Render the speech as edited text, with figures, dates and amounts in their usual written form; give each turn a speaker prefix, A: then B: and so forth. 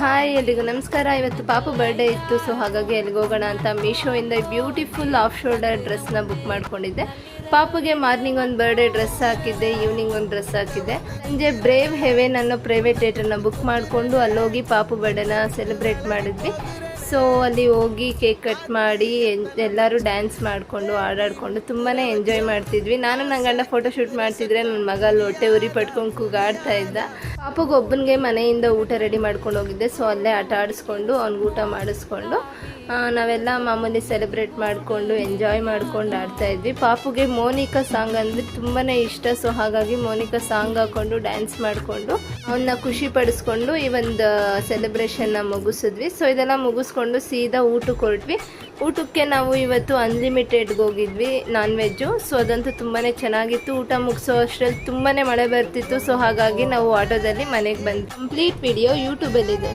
A: Hi ಎಲ್ರಿಗೂ ನಮಸ್ಕಾರ. ಇವತ್ತು ಪಾಪು ಬರ್ಡೇ ಇತ್ತು, ಸೊ ಹಾಗಾಗಿ ಎಲ್ಲಿಗೆ ಹೋಗೋಣ ಅಂತ ಮೀಶೋಯಿಂದ ಬ್ಯೂಟಿಫುಲ್ ಆಫ್ ಶೋಲ್ಡರ್ ಡ್ರೆಸ್ನ ಬುಕ್ ಮಾಡ್ಕೊಂಡಿದ್ದೆ. ಪಾಪುಗೆ ಮಾರ್ನಿಂಗ್ ಒಂದು ಬರ್ಡೇ ಡ್ರೆಸ್ ಹಾಕಿದ್ದೆ, ಈವ್ನಿಂಗ್ ಒಂದು ಡ್ರೆಸ್ ಹಾಕಿದ್ದೆ. ಸಂಜೆ ಬ್ರೇವ್ ಹೆವೆನ್ ಅನ್ನೋ ಪ್ರೈವೇಟ್ ಥಿಯೇಟರ್ನ ಬುಕ್ ಮಾಡಿಕೊಂಡು ಅಲ್ಲೋಗಿ ಪಾಪು ಬರ್ಡೇನ ಸೆಲೆಬ್ರೇಟ್ ಮಾಡಿದ್ವಿ. ಸೊ ಅಲ್ಲಿ ಹೋಗಿ ಕೇಕ್ ಕಟ್ ಮಾಡಿ ಎಲ್ಲರೂ ಡ್ಯಾನ್ಸ್ ಮಾಡಿಕೊಂಡು ಆಡಾಡಿಕೊಂಡು ತುಂಬಾ ಎಂಜಾಯ್ ಮಾಡ್ತಿದ್ವಿ. ನಾನು ನನ್ನ ಗಂಡ ಫೋಟೋ ಶೂಟ್ ಮಾಡ್ತಿದ್ರೆ ನನ್ನ ಮಗ ಅಲ್ಲಿ ಹೊಟ್ಟೆ ಉರಿ ಪಟ್ಕೊಂಡು ಕೂಗಾಡ್ತಾ ಇದ್ದ. ಪಾಪುಗೆ ಒಬ್ಬನಿಗೆ ಮನೆಯಿಂದ ಊಟ ರೆಡಿ ಮಾಡ್ಕೊಂಡು ಹೋಗಿದ್ದೆ. ಸೊ ಅಲ್ಲೇ ಆಟ ಆಡಿಸ್ಕೊಂಡು ಅವ್ನಿಗೆ ಊಟ ಮಾಡಿಸ್ಕೊಂಡು ನಾವೆಲ್ಲ ಮಾಮೂಲಿ ಸೆಲೆಬ್ರೇಟ್ ಮಾಡಿಕೊಂಡು ಎಂಜಾಯ್ ಮಾಡ್ಕೊಂಡು ಆಡ್ತಾಯಿದ್ವಿ. ಪಾಪುಗೆ ಮೋನಿಕಾ ಸಾಂಗ್ ಅಂದರೆ ತುಂಬಾ ಇಷ್ಟ. ಸೊ ಹಾಗಾಗಿ ಮೋನಿಕಾ ಸಾಂಗ್ ಹಾಕ್ಕೊಂಡು ಡ್ಯಾನ್ಸ್ ಮಾಡಿಕೊಂಡು ಅವನ್ನ ಖುಷಿ ಪಡಿಸ್ಕೊಂಡು ಈ ಒಂದು ಸೆಲೆಬ್ರೇಷನ್ನ ಮುಗಿಸಿದ್ವಿ. ಸೊ ಇದೆಲ್ಲ ಮುಗಿಸ್ಕೊಂಡು ಸೀದಾ ಊಟಕ್ಕೆ ಹೊರಟ್ವಿ. ಊಟಕ್ಕೆ ನಾವು ಇವತ್ತು ಅನ್ಲಿಮಿಟೆಡ್ಗೆ ಹೋಗಿದ್ವಿ, ನಾನ್ ವೆಜ್ಜು. ಸೊ ಅದಂತೂ ತುಂಬಾ ಚೆನ್ನಾಗಿತ್ತು. ಊಟ ಮುಗಿಸೋ ಅಷ್ಟರಲ್ಲಿ ತುಂಬಾ ಮಳೆ ಬರ್ತಿತ್ತು. ಸೊ ಹಾಗಾಗಿ ನಾವು ಆಟೋದಲ್ಲಿ ಮನೆಗೆ ಬಂದ್ವಿ. Complete video ಯೂಟ್ಯೂಬಲ್ಲಿದೆ.